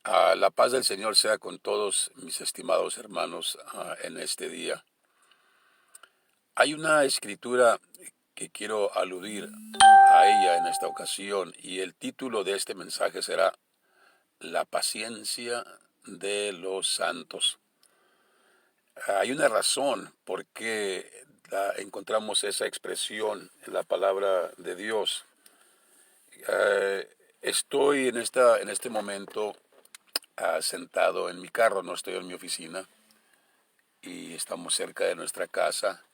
La paz del Señor sea con todos mis estimados hermanos en este día. Hay una escritura que quiero aludir a ella en esta ocasión y el título de este mensaje será La paciencia de los santos. Hay una razón por qué encontramos esa expresión en la palabra de Dios. Estoy en este momento sentado en mi carro, no estoy en mi oficina y estamos cerca de nuestra casa,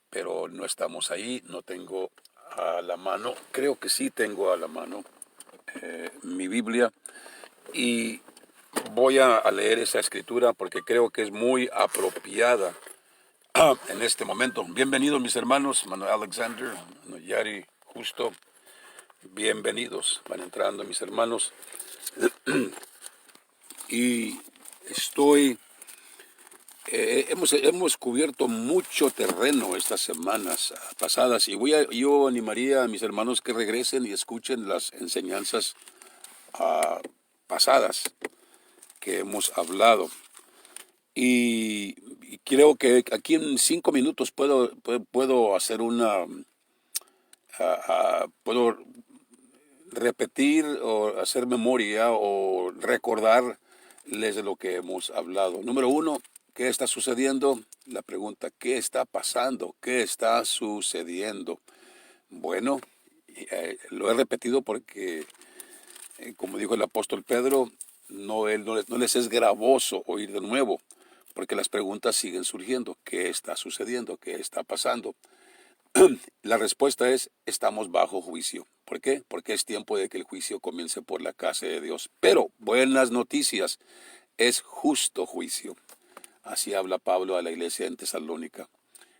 pero no estamos ahí, no tengo a la mano, creo que sí tengo a la mano mi Biblia y voy a leer esa escritura porque creo que es muy apropiada en este momento. Bienvenidos mis hermanos, Manuel Alexander, Yari, Justo, bienvenidos, van entrando mis hermanos y estoy hemos cubierto mucho terreno estas semanas pasadas y yo animaría a mis hermanos que regresen y escuchen las enseñanzas pasadas que hemos hablado. Y creo que aquí en 5 minutos puedo hacer puedo repetir o hacer memoria o recordarles de lo que hemos hablado. Número uno, ¿qué está sucediendo? La pregunta, ¿qué está pasando? ¿Qué está sucediendo? Bueno, lo he repetido porque, como dijo el apóstol Pedro, no les es gravoso oír de nuevo, porque las preguntas siguen surgiendo. ¿Qué está sucediendo? ¿Qué está pasando? La respuesta es, estamos bajo juicio. ¿Por qué? Porque es tiempo de que el juicio comience por la casa de Dios. Pero, buenas noticias, es justo juicio. Así habla Pablo a la iglesia en Tesalónica.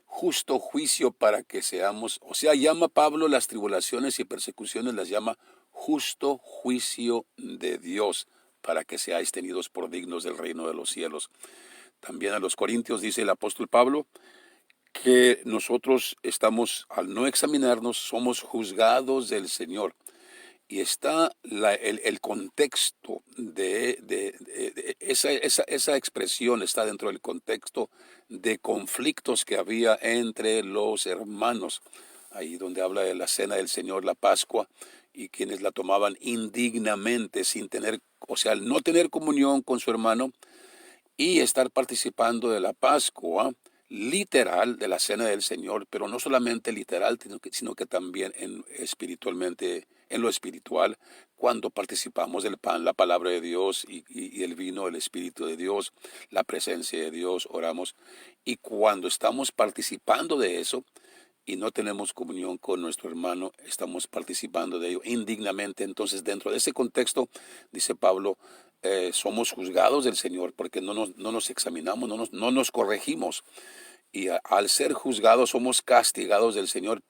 Justo juicio para que seamos, o sea, llama Pablo las tribulaciones y persecuciones, las llama justo juicio de Dios, para que seáis tenidos por dignos del reino de los cielos. También a los Corintios dice el apóstol Pablo, que nosotros estamos, al no examinarnos, somos juzgados del Señor. Y está el contexto de esa expresión está dentro del contexto de conflictos que había entre los hermanos. Ahí donde habla de la cena del Señor, la Pascua, y quienes la tomaban indignamente, sin tener, o sea, al no tener comunión con su hermano, y estar participando de la Pascua literal, de la cena del Señor, pero no solamente literal, sino que también espiritualmente, en lo espiritual, cuando participamos del pan, la palabra de Dios y el vino, el Espíritu de Dios, la presencia de Dios, oramos. Y cuando estamos participando de eso, y no tenemos comunión con nuestro hermano, estamos participando de ello indignamente. Entonces, dentro de ese contexto, dice Pablo, somos juzgados del Señor porque no nos examinamos, no nos corregimos. Y al ser juzgados somos castigados del Señor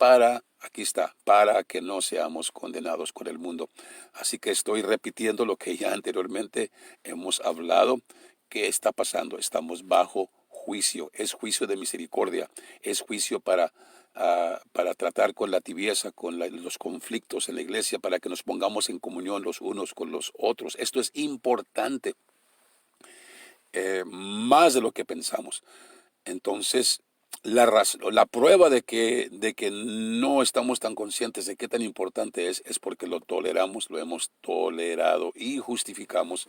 aquí está, para que no seamos condenados con el mundo. Así que estoy repitiendo lo que ya anteriormente hemos hablado. ¿Qué está pasando? Estamos bajo juicio. Es juicio de misericordia. Es juicio para tratar con la tibieza, con los conflictos en la iglesia, para que nos pongamos en comunión los unos con los otros. Esto es importante, más de lo que pensamos. Entonces, la prueba de que no estamos tan conscientes de qué tan importante es porque lo toleramos, lo hemos tolerado y justificamos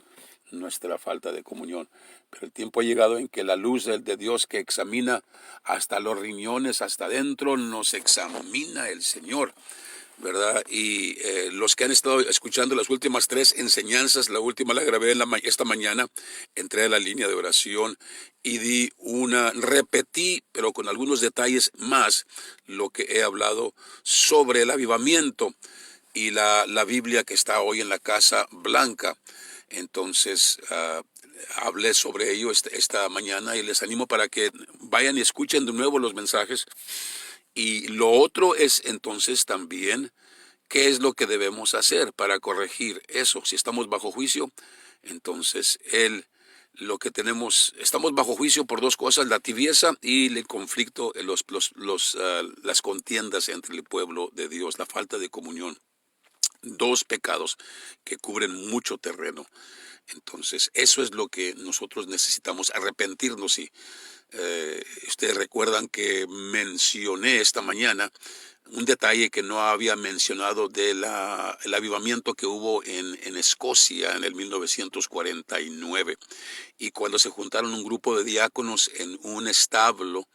nuestra falta de comunión. Pero el tiempo ha llegado en que la luz de Dios que examina hasta los riñones, hasta adentro, nos examina el Señor, ¿verdad? Y los que han estado escuchando las últimas 3 enseñanzas, la última la grabé esta mañana, entré a la línea de oración y repetí, pero con algunos detalles más, lo que he hablado sobre el avivamiento y la Biblia que está hoy en la Casa Blanca. Entonces, hablé sobre ello esta mañana y les animo para que vayan y escuchen de nuevo los mensajes. Y lo otro es entonces también qué es lo que debemos hacer para corregir eso. Si estamos bajo juicio, entonces estamos bajo juicio por 2 cosas, la tibieza y el conflicto, las contiendas entre el pueblo de Dios, la falta de comunión. 2 pecados que cubren mucho terreno. Entonces, eso es lo que nosotros necesitamos, arrepentirnos. Y ustedes recuerdan que mencioné esta mañana un detalle que no había mencionado el avivamiento que hubo en Escocia en el 1949. Y cuando se juntaron un grupo de diáconos en un establo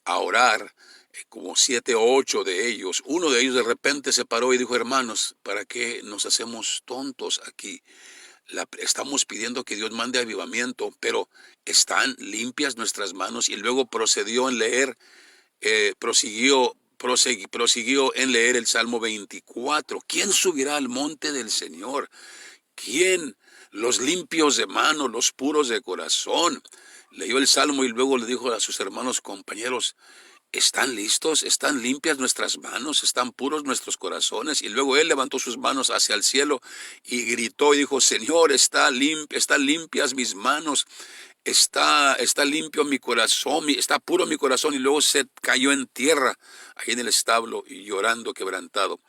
a orar, como 7 o 8 de ellos, uno de ellos de repente se paró y dijo: hermanos, ¿para qué nos hacemos tontos aquí? Estamos pidiendo que Dios mande avivamiento, pero están limpias nuestras manos. Y luego procedió en leer, prosiguió en leer el Salmo 24. ¿Quién subirá al monte del Señor? ¿Quién? Los limpios de mano, los puros de corazón. Leyó el Salmo y luego le dijo a sus hermanos compañeros: ¿están listos? ¿Están limpias nuestras manos? ¿Están puros nuestros corazones? Y luego él levantó sus manos hacia el cielo y gritó y dijo: Señor, están limpias mis manos, está limpio mi corazón, está puro mi corazón. Y luego se cayó en tierra, ahí en el establo, y llorando, quebrantado.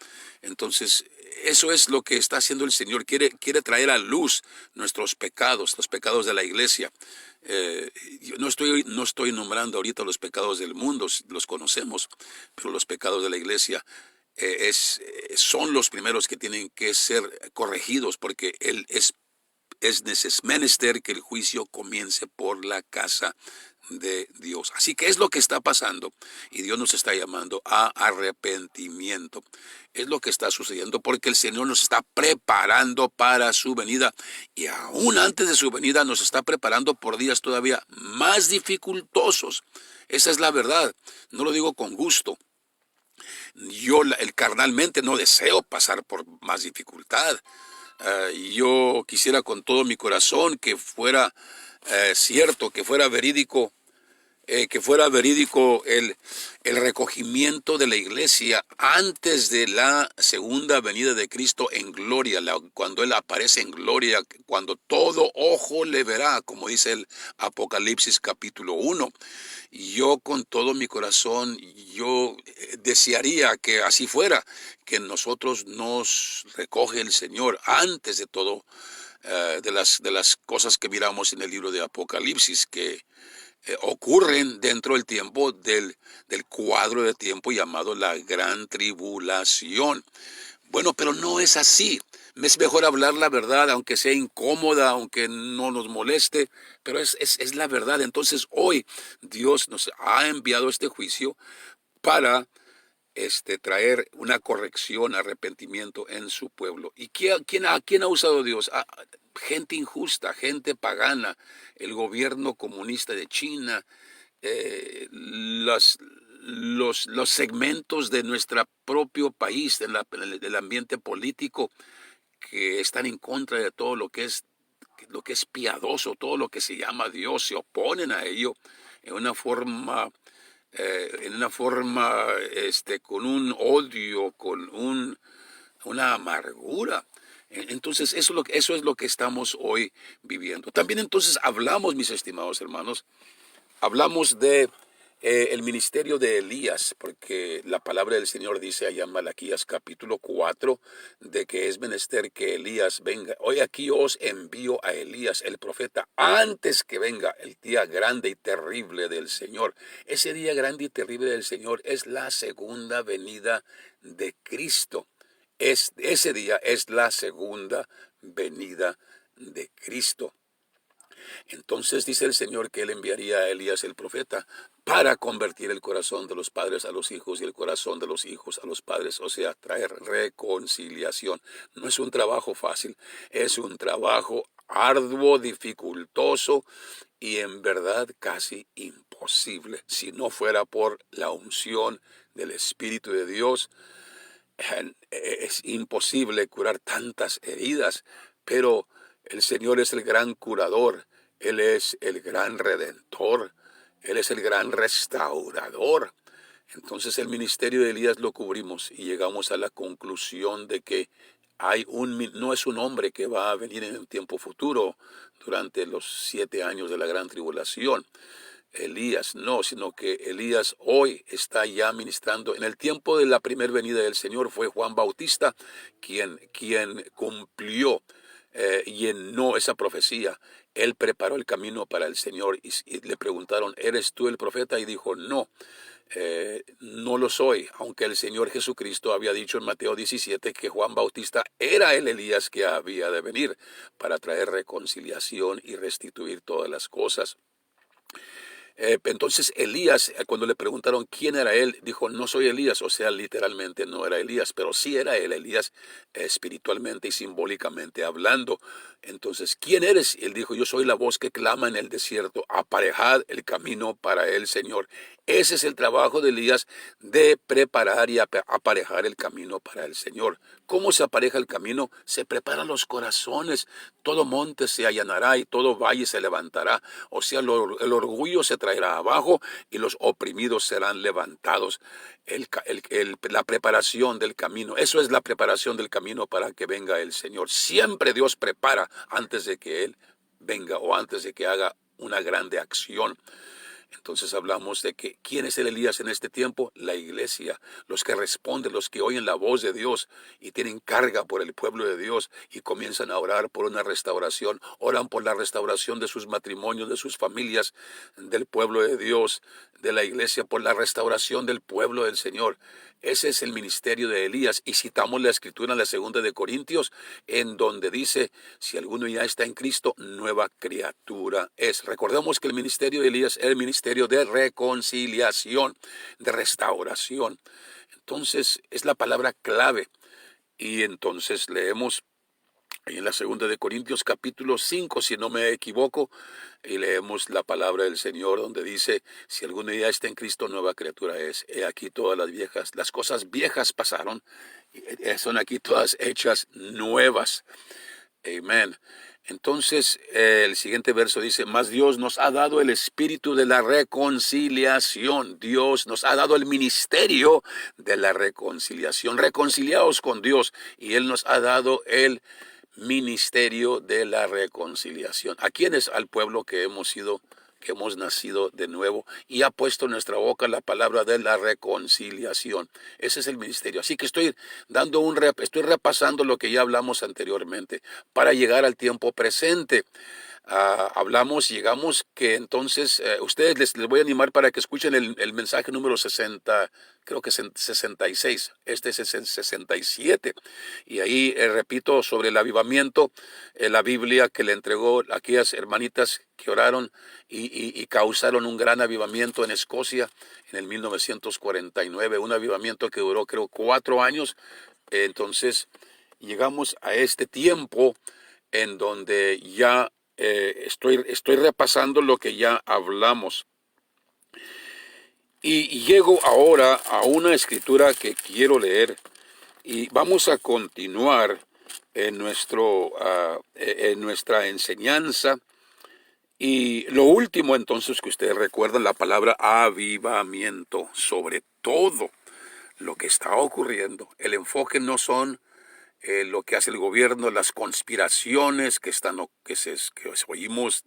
Entonces, eso es lo que está haciendo el Señor. Quiere traer a luz nuestros pecados, los pecados de la iglesia. Yo no estoy nombrando ahorita los pecados del mundo, los conocemos, pero los pecados de la iglesia son los primeros que tienen que ser corregidos, porque Él es menester que el juicio comience por la casa de Dios. Así que es lo que está pasando, y Dios nos está llamando a arrepentimiento. Es lo que está sucediendo, porque el Señor nos está preparando para su venida, y aún antes de su venida nos está preparando por días todavía más dificultosos. Esa es la verdad. No lo digo con gusto. Yo carnalmente no deseo pasar por más dificultad. Yo quisiera con todo mi corazón que fuera cierto, que fuera verídico el recogimiento de la iglesia antes de la segunda venida de Cristo en gloria, cuando Él aparece en gloria, cuando todo ojo le verá, como dice el Apocalipsis capítulo 1. Yo con todo mi corazón, yo desearía que así fuera, que nosotros nos recoge el Señor antes de todo, de las cosas que miramos en el libro de Apocalipsis, que ocurren dentro del tiempo del cuadro de tiempo llamado la gran tribulación. Bueno, pero no es así. Es mejor hablar la verdad, aunque sea incómoda, aunque no nos moleste, pero es la verdad. Entonces hoy Dios nos ha enviado este juicio para traer una corrección, arrepentimiento en su pueblo. ¿Y quién ha usado Dios? Gente injusta, gente pagana, el gobierno comunista de China, los segmentos de nuestro propio país, del ambiente político, que están en contra de todo lo que es piadoso, todo lo que se llama Dios, se oponen a ello en una forma, con un odio, una amargura. Entonces, eso es lo que estamos hoy viviendo. También entonces hablamos, mis estimados hermanos, hablamos de el ministerio de Elías, porque la palabra del Señor dice allá en Malaquías capítulo 4, de que es menester que Elías venga. Hoy aquí os envío a Elías, el profeta, antes que venga el día grande y terrible del Señor. Ese día grande y terrible del Señor es la segunda venida de Cristo. Ese día es la segunda venida de Cristo. Entonces dice el Señor que Él enviaría a Elías el profeta para convertir el corazón de los padres a los hijos y el corazón de los hijos a los padres, o sea, traer reconciliación. No es un trabajo fácil, es un trabajo arduo, dificultoso y en verdad casi imposible. Si no fuera por la unción del Espíritu de Dios, es imposible curar tantas heridas, pero el Señor es el gran curador, Él es el gran redentor, Él es el gran restaurador. Entonces el ministerio de Elías lo cubrimos y llegamos a la conclusión de que no es un hombre que va a venir en un tiempo futuro durante los 7 años de la gran tribulación. Elías no, sino que Elías hoy está ya ministrando. En el tiempo de la primera venida del Señor fue Juan Bautista quien cumplió llenó esa profecía. Él preparó el camino para el Señor y le preguntaron, ¿eres tú el profeta? Y dijo, no. No lo soy, aunque el Señor Jesucristo había dicho en Mateo 17 que Juan Bautista era el Elías que había de venir para traer reconciliación y restituir todas las cosas. Entonces Elías, cuando le preguntaron quién era él, dijo, no soy Elías, o sea, literalmente no era Elías, pero sí era él, Elías, espiritualmente y simbólicamente hablando. Entonces, ¿quién eres? Él dijo, yo soy la voz que clama en el desierto, aparejad el camino para el Señor. Ese es el trabajo de Elías, de preparar y aparejar el camino para el Señor. ¿Cómo se apareja el camino? Se preparan los corazones. Todo monte se allanará y todo valle se levantará. O sea, el orgullo se traerá abajo y los oprimidos serán levantados. La preparación del camino, eso es la preparación del camino para que venga el Señor. Siempre Dios prepara antes de que Él venga o antes de que haga una grande acción. Entonces hablamos de que ¿quién es el Elías en este tiempo? La iglesia, los que responden, los que oyen la voz de Dios y tienen carga por el pueblo de Dios y comienzan a orar por una restauración, oran por la restauración de sus matrimonios, de sus familias, del pueblo de Dios, de la iglesia, por la restauración del pueblo del Señor. Ese es el ministerio de Elías y citamos la escritura en la 2 Corintios en donde dice, si alguno ya está en Cristo, nueva criatura es. Recordemos que el ministerio de Elías es el ministerio de reconciliación, de restauración. Entonces es la palabra clave y entonces leemos ahí en la 2 Corintios capítulo 5, si no me equivoco, y leemos la palabra del Señor donde dice, si alguno ya está en Cristo, nueva criatura es. He aquí todas las cosas viejas pasaron, son aquí todas hechas nuevas. Amén. Entonces, el siguiente verso dice, mas Dios nos ha dado el espíritu de la reconciliación. Dios nos ha dado el ministerio de la reconciliación. Reconciliados con Dios. Y Él nos ha dado el ministerio de la reconciliación. ¿A quiénes? Al pueblo que hemos nacido de nuevo y ha puesto en nuestra boca la palabra de la reconciliación. Ese es el ministerio. Así que estoy repasando lo que ya hablamos anteriormente para llegar al tiempo presente. Llegamos que entonces, ustedes les voy a animar para que escuchen el mensaje número 60, creo que es 66, este es el 67, y ahí repito sobre el avivamiento, la Biblia que le entregó a aquellas hermanitas que oraron y causaron un gran avivamiento en Escocia en el 1949, un avivamiento que duró creo 4 años. Entonces llegamos a este tiempo en donde ya estoy repasando lo que ya hablamos. Y llego ahora a una escritura que quiero leer y vamos a continuar en nuestra enseñanza. Y lo último entonces que ustedes recuerdan, la palabra avivamiento, sobre todo lo que está ocurriendo. El enfoque no son lo que hace el gobierno, las conspiraciones que oímos,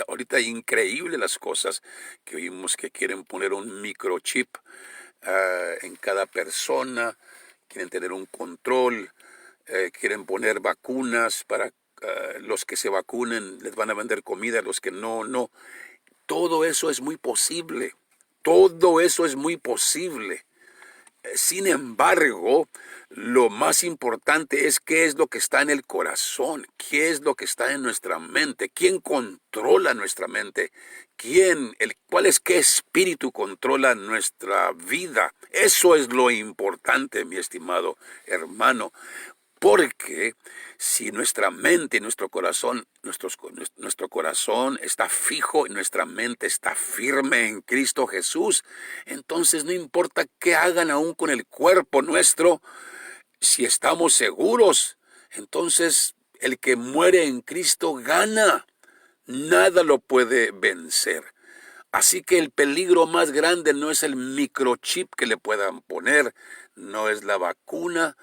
ahorita increíble las cosas que oímos que quieren poner un microchip en cada persona, quieren tener un control, quieren poner vacunas para los que se vacunen, les van a vender comida, los que no. Todo eso es muy posible, todo eso es muy posible. Sin embargo, lo más importante es qué es lo que está en el corazón, qué es lo que está en nuestra mente, quién controla nuestra mente, qué espíritu controla nuestra vida. Eso es lo importante, mi estimado hermano. Porque si nuestra mente y nuestro corazón está fijo y nuestra mente está firme en Cristo Jesús, entonces no importa qué hagan aún con el cuerpo nuestro, si estamos seguros, entonces el que muere en Cristo gana. Nada lo puede vencer. Así que el peligro más grande no es el microchip que le puedan poner, no es la vacuna,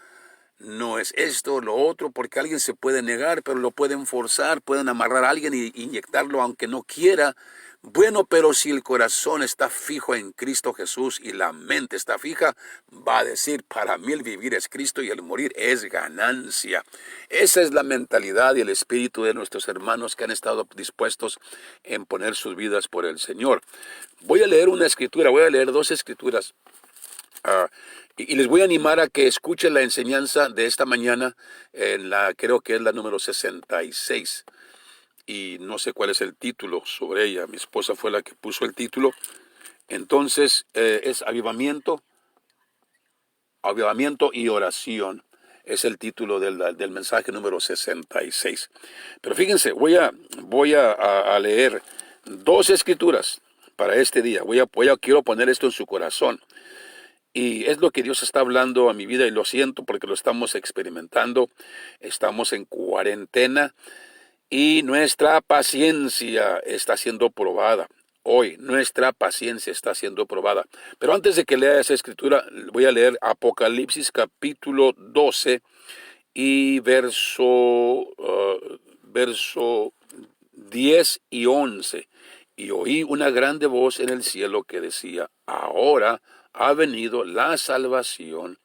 no es esto o lo otro, porque alguien se puede negar, pero lo pueden forzar, pueden amarrar a alguien y inyectarlo aunque no quiera, Bueno, pero si el corazón está fijo en Cristo Jesús y la mente está fija, va a decir, para mí el vivir es Cristo y el morir es ganancia. Esa es la mentalidad y el espíritu de nuestros hermanos que han estado dispuestos en poner sus vidas por el Señor. Voy a leer una escritura, voy a leer dos escrituras. Y les voy a animar a que escuchen la enseñanza de esta mañana, creo que es la número 66. Y no sé cuál es el título sobre ella. Mi esposa fue la que puso el título. Entonces es avivamiento y oración. Es el título del mensaje número 66. Pero fíjense, voy a leer dos escrituras para este día. Quiero poner esto en su corazón. Y es lo que Dios está hablando a mi vida y lo siento porque lo estamos experimentando. Estamos en cuarentena. Y nuestra paciencia está siendo probada. Hoy nuestra paciencia está siendo probada. Pero antes de que lea esa escritura, voy a leer Apocalipsis capítulo 12 y verso 10 y 11. Y oí una grande voz en el cielo que decía, ahora ha venido la salvación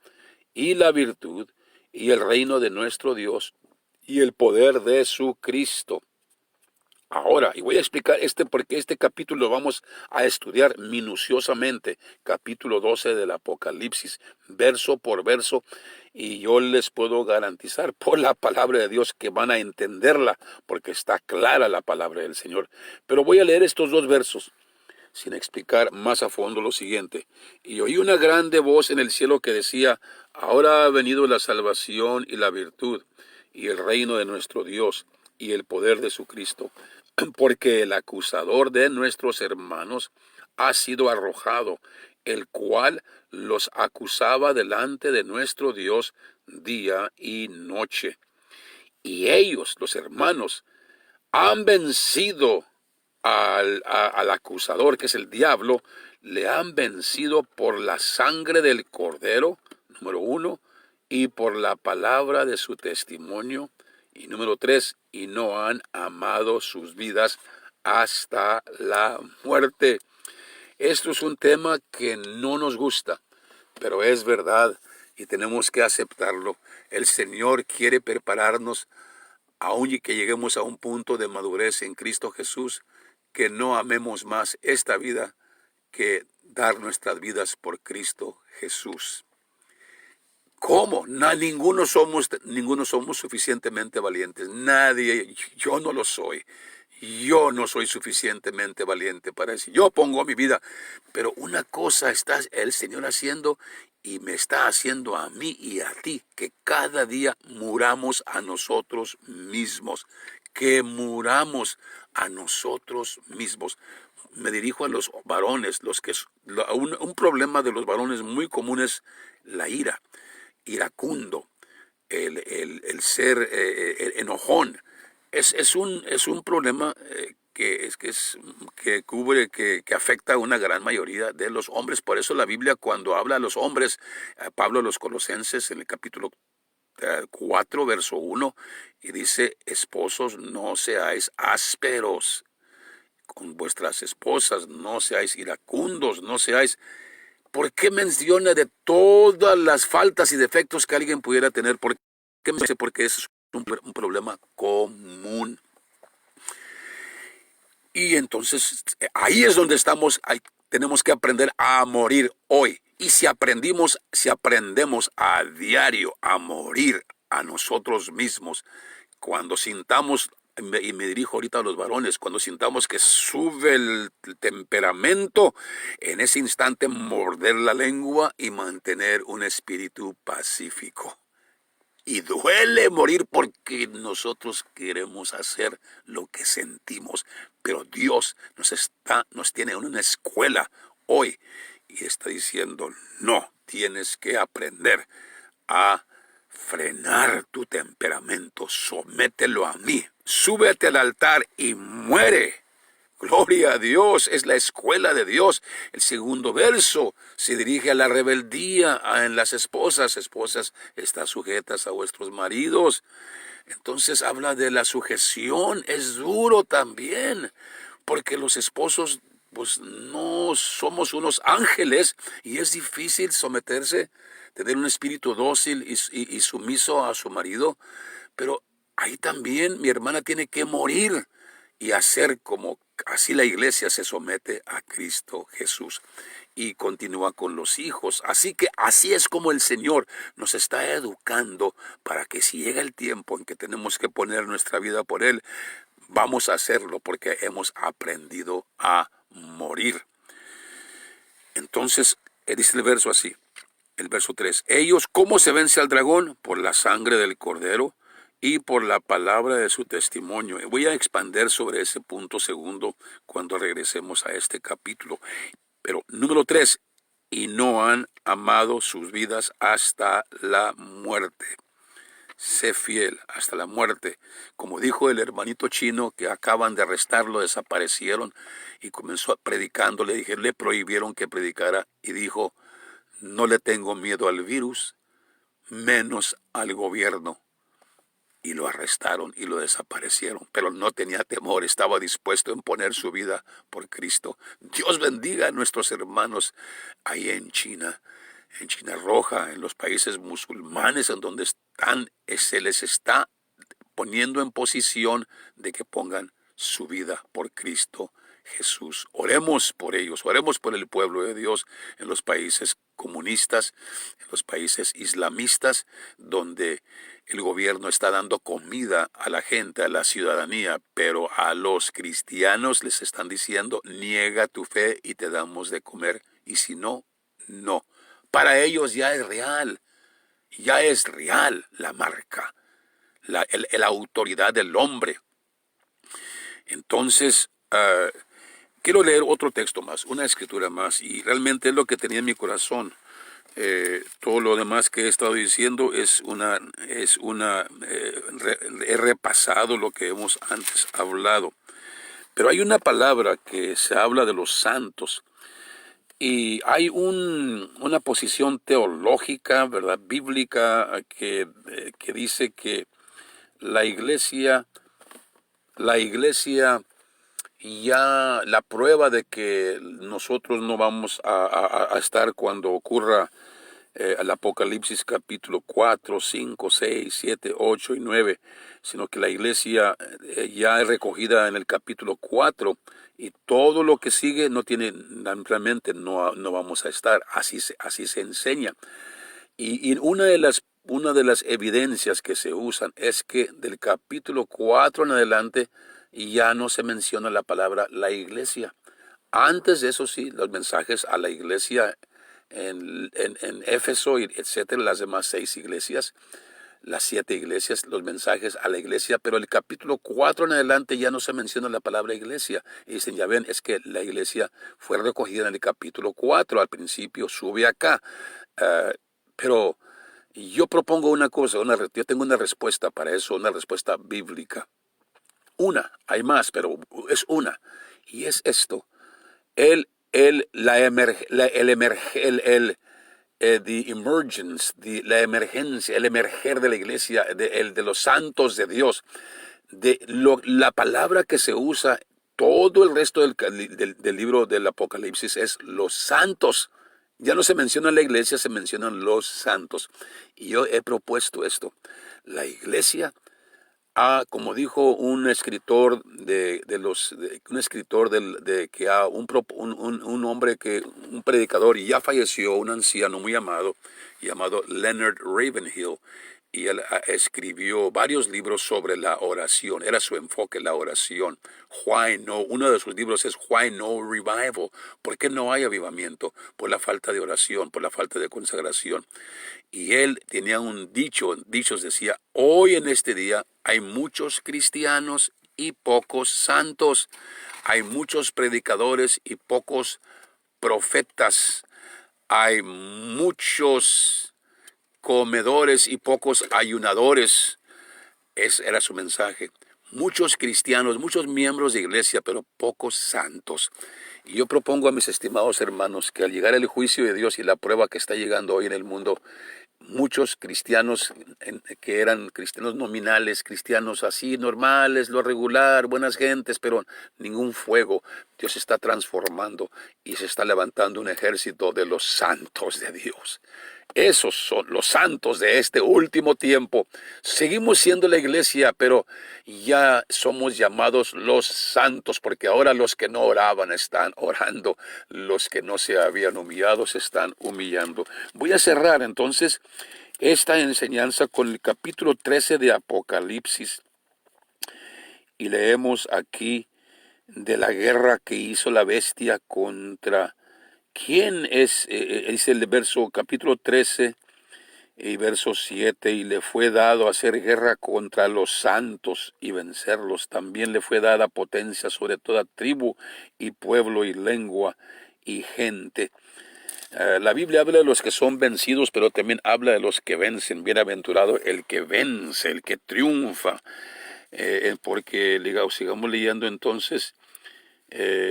y la virtud y el reino de nuestro Dios y el poder de su Cristo. Ahora, y voy a explicar porque este capítulo lo vamos a estudiar minuciosamente, capítulo 12 del Apocalipsis, verso por verso, y yo les puedo garantizar por la palabra de Dios que van a entenderla, porque está clara la palabra del Señor. Pero voy a leer estos dos versos, sin explicar más a fondo lo siguiente. Y oí una grande voz en el cielo que decía, ahora ha venido la salvación y la virtud, y el reino de nuestro Dios, y el poder de su Cristo, porque el acusador de nuestros hermanos ha sido arrojado, el cual los acusaba delante de nuestro Dios día y noche. Y ellos, los hermanos, han vencido al acusador, que es el diablo, le han vencido por la sangre del Cordero, número 1, y por la palabra de su testimonio, y número 3, y no han amado sus vidas hasta la muerte. Esto es un tema que no nos gusta, pero es verdad y tenemos que aceptarlo. El Señor quiere prepararnos, aun y que lleguemos a un punto de madurez en Cristo Jesús, que no amemos más esta vida que dar nuestras vidas por Cristo Jesús. ¿Cómo? Ninguno somos suficientemente valientes. Nadie, yo no lo soy. Yo no soy suficientemente valiente para decir, yo pongo mi vida. Pero una cosa está el Señor haciendo y me está haciendo a mí y a ti, que cada día muramos a nosotros mismos. Que muramos a nosotros mismos. Me dirijo a los varones, un problema de los varones muy común es la ira. Iracundo, el ser el enojón, es un problema que afecta a una gran mayoría de los hombres. Por eso la Biblia, cuando habla a los hombres, Pablo a los Colosenses en el capítulo 4, verso 1, y dice, esposos, no seáis ásperos con vuestras esposas, no seáis iracundos, no seáis... ¿Por qué menciona de todas las faltas y defectos que alguien pudiera tener? ¿Por qué menciona? Porque eso es un problema común. Y entonces ahí es donde tenemos que aprender a morir hoy. Y si aprendemos a diario a morir a nosotros mismos, cuando sintamos, y me dirijo ahorita a los varones, cuando sintamos que sube el temperamento, en ese instante morder la lengua y mantener un espíritu pacífico. Y duele morir porque nosotros queremos hacer lo que sentimos, pero Dios nos tiene en una escuela hoy y está diciendo, no, tienes que aprender a frenar tu temperamento, somételo a mí, súbete al altar y muere. Gloria a Dios, es la escuela de Dios. El segundo verso se dirige a la rebeldía en las esposas. Esposas, están sujetas a vuestros maridos. Entonces habla de la sujeción, es duro también. porque los esposos pues no somos unos ángeles y es difícil someterse, tener un espíritu dócil y sumiso a su marido, pero ahí también mi hermana tiene que morir y hacer como así la iglesia se somete a Cristo Jesús y continúa con los hijos. Así que así es como el Señor nos está educando para que si llega el tiempo en que tenemos que poner nuestra vida por Él, vamos a hacerlo porque hemos aprendido a morir. Entonces, dice el verso así, el verso 3. Ellos, ¿cómo se vence al dragón? Por la sangre del cordero y por la palabra de su testimonio. Voy a expander sobre ese punto segundo cuando regresemos a este capítulo. Pero número 3, y no han amado sus vidas hasta la muerte. Sé fiel hasta la muerte. Como dijo el hermanito chino que acaban de arrestarlo, desaparecieron y comenzó predicando. Le prohibieron que predicara y dijo, no le tengo miedo al virus, menos al gobierno. Y lo arrestaron y lo desaparecieron, pero no tenía temor, estaba dispuesto a poner su vida por Cristo. Dios bendiga a nuestros hermanos ahí en China Roja, en los países musulmanes en donde están, se les está poniendo en posición de que pongan su vida por Cristo Jesús. Oremos por ellos, oremos por el pueblo de Dios en los países comunistas, en los países islamistas, donde el gobierno está dando comida a la gente, a la ciudadanía, pero a los cristianos les están diciendo, niega tu fe y te damos de comer, y si no, no. Para ellos ya es real la marca, la autoridad del hombre. Entonces, quiero leer otro texto más, una escritura más, y realmente es lo que tenía en mi corazón. Todo lo demás que he estado diciendo he repasado lo que hemos antes hablado. Pero hay una palabra que se habla de los santos, y hay una posición teológica, ¿verdad? Bíblica, que dice que la iglesia, ya la prueba de que nosotros no vamos a estar cuando ocurra el Apocalipsis capítulo 4, 5, 6, 7, 8 y 9, sino que la iglesia ya es recogida en el capítulo 4 y todo lo que sigue no tiene, realmente no vamos a estar, así se enseña. Y una de las evidencias que se usan es que del capítulo 4 en adelante ya no se menciona la palabra la iglesia. Antes de eso sí, los mensajes a la iglesia en Éfeso, etcétera, las demás 6 iglesias, las 7 iglesias, los mensajes a la iglesia, pero el capítulo 4 en adelante ya no se menciona la palabra iglesia. Y dicen, ya ven, es que la iglesia fue recogida en el capítulo 4, al principio sube acá. Pero yo propongo una cosa, yo tengo una respuesta para eso, una respuesta bíblica. Hay más, pero es una. Y es esto. The emergence, la emergencia, el emerger de la iglesia, de los santos de Dios, la palabra que se usa todo el resto del libro del Apocalipsis es los santos. Ya no se menciona la iglesia, se mencionan los santos. Y yo he propuesto esto. La iglesia, como dijo un escritor un predicador y ya falleció, un anciano muy amado, llamado Leonard Ravenhill, y él escribió varios libros sobre la oración. Era su enfoque, la oración. Uno de sus libros es Why No Revival. ¿Por qué no hay avivamiento? Por la falta de oración, por la falta de consagración. Y él tenía dichos decía, hoy en este día hay muchos cristianos y pocos santos. Hay muchos predicadores y pocos profetas. Hay muchos comedores y pocos ayunadores. Ese era su mensaje. Muchos cristianos, muchos miembros de iglesia, pero pocos santos. Y yo propongo a mis estimados hermanos que al llegar el juicio de Dios y la prueba que está llegando hoy en el mundo, muchos cristianos que eran cristianos nominales, cristianos así normales, lo regular, buenas gentes, pero ningún fuego. Dios está transformando y se está levantando un ejército de los santos de Dios. Esos son los santos de este último tiempo. Seguimos siendo la iglesia, pero ya somos llamados los santos, porque ahora los que no oraban están orando, los que no se habían humillado se están humillando. Voy a cerrar entonces esta enseñanza con el capítulo 13 de Apocalipsis y leemos aquí de la guerra que hizo la bestia contra... ¿Quién es? Es el verso capítulo 13 y verso 7, y le fue dado hacer guerra contra los santos y vencerlos. También le fue dada potencia sobre toda tribu y pueblo y lengua y gente. La Biblia habla de los que son vencidos, pero también habla de los que vencen. Bienaventurado el que vence, el que triunfa. Porque sigamos leyendo entonces.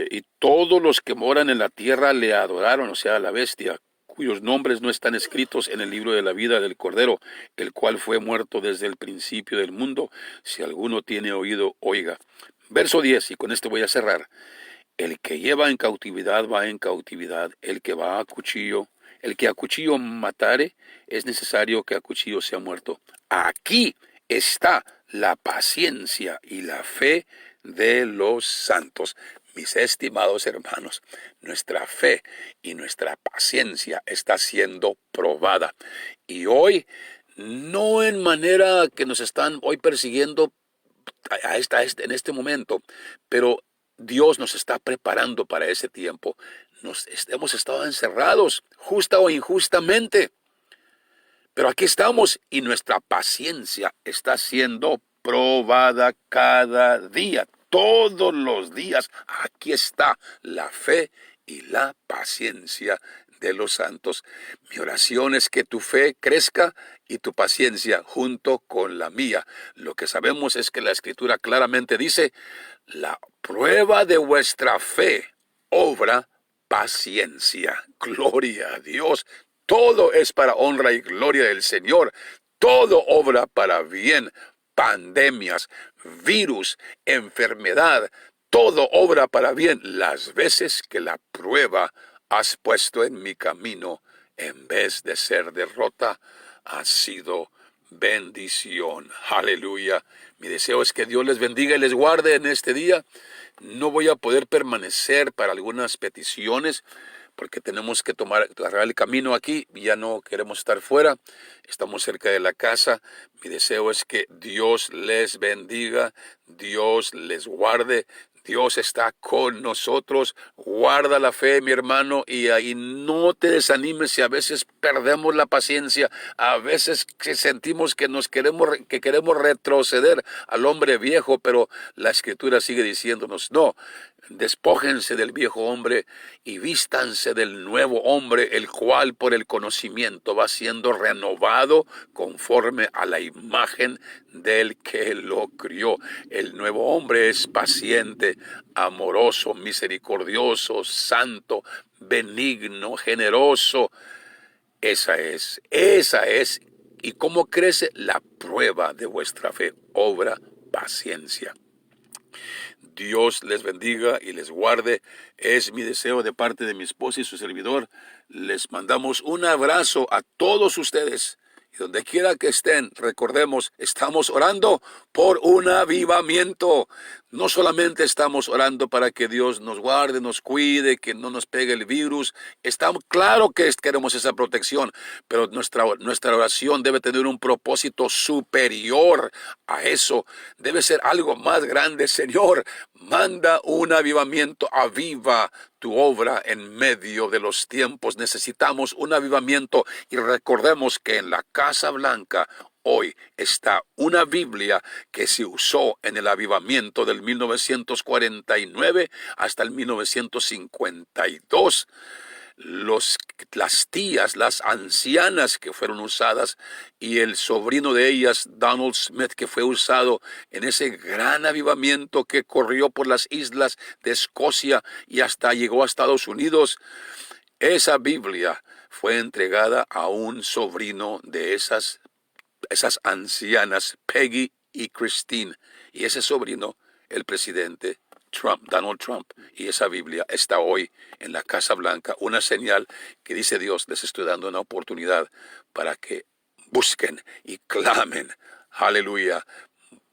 Y todos los que moran en la tierra le adoraron, o sea, a la bestia, cuyos nombres no están escritos en el libro de la vida del Cordero, el cual fue muerto desde el principio del mundo. Si alguno tiene oído, oiga. Verso 10, y con esto voy a cerrar. El que lleva en cautividad va en cautividad, el que va a cuchillo, el que a cuchillo matare, es necesario que a cuchillo sea muerto. Aquí está la paciencia y la fe de los santos. Mis estimados hermanos, nuestra fe y nuestra paciencia está siendo probada. Y hoy, no en manera que nos están hoy persiguiendo en este momento, pero Dios nos está preparando para ese tiempo. Hemos estado encerrados, justa o injustamente, pero aquí estamos y nuestra paciencia está siendo probada cada día. Todos los días, aquí está la fe y la paciencia de los santos. Mi oración es que tu fe crezca y tu paciencia junto con la mía. Lo que sabemos es que la Escritura claramente dice, la prueba de vuestra fe obra paciencia. Gloria a Dios. Todo es para honra y gloria del Señor. Todo obra para bien. Pandemias, virus, enfermedad, todo obra para bien las veces que la prueba has puesto en mi camino, en vez de ser derrota, ha sido bendición. Aleluya. Mi deseo es que Dios les bendiga y les guarde en este día. No voy a poder permanecer para algunas peticiones, porque tenemos que agarrar el camino aquí, ya no queremos estar fuera, estamos cerca de la casa. Mi deseo es que Dios les bendiga, Dios les guarde, Dios está con nosotros. Guarda la fe, mi hermano, y ahí no te desanimes si a veces perdemos la paciencia, a veces que sentimos que queremos retroceder al hombre viejo, pero la Escritura sigue diciéndonos, no, despójense del viejo hombre y vístanse del nuevo hombre, el cual por el conocimiento va siendo renovado conforme a la imagen del que lo crió. El nuevo hombre es paciente, amoroso, misericordioso, santo, benigno, generoso. Esa es. ¿Y cómo crece? La prueba de vuestra fe, obra paciencia. Dios les bendiga y les guarde. Es mi deseo de parte de mi esposa y su servidor. Les mandamos un abrazo a todos ustedes. Y donde quiera que estén, recordemos, estamos orando por un avivamiento. No solamente estamos orando para que Dios nos guarde, nos cuide, que no nos pegue el virus. Claro que queremos esa protección, pero nuestra oración debe tener un propósito superior a eso. Debe ser algo más grande. Señor, manda un avivamiento, aviva tu obra en medio de los tiempos. Necesitamos un avivamiento y recordemos que en la Casa Blanca hoy está una Biblia que se usó en el avivamiento del 1949 hasta el 1952. Las tías, las ancianas que fueron usadas y el sobrino de ellas, Donald Smith, que fue usado en ese gran avivamiento que corrió por las islas de Escocia y hasta llegó a Estados Unidos. Esa Biblia fue entregada a un sobrino de esas ancianas, Peggy y Christine. Y ese sobrino, el presidente Trump, Donald Trump. Y esa Biblia está hoy en la Casa Blanca, una señal que dice Dios, les estoy dando una oportunidad para que busquen y clamen. Aleluya.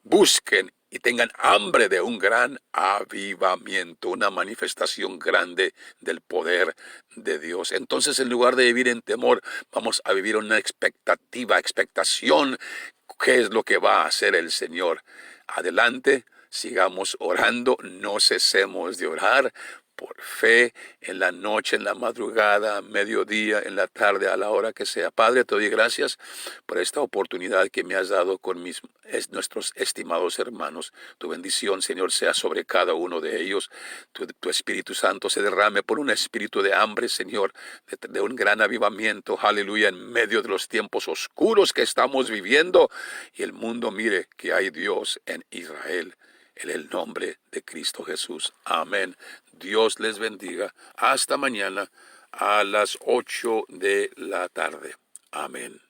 Busquen y tengan hambre de un gran avivamiento, una manifestación grande del poder de Dios. Entonces, en lugar de vivir en temor, vamos a vivir una expectación. ¿Qué es lo que va a hacer el Señor? Adelante, sigamos orando, no cesemos de orar por fe, en la noche, en la madrugada, mediodía, en la tarde, a la hora que sea. Padre, te doy gracias por esta oportunidad que me has dado con nuestros estimados hermanos. Tu bendición, Señor, sea sobre cada uno de ellos. Tu Espíritu Santo se derrame por un espíritu de hambre, Señor, de un gran avivamiento, aleluya, en medio de los tiempos oscuros que estamos viviendo. Y el mundo mire que hay Dios en Israel. En el nombre de Cristo Jesús. Amén. Dios les bendiga. Hasta mañana a las 8 de la tarde. Amén.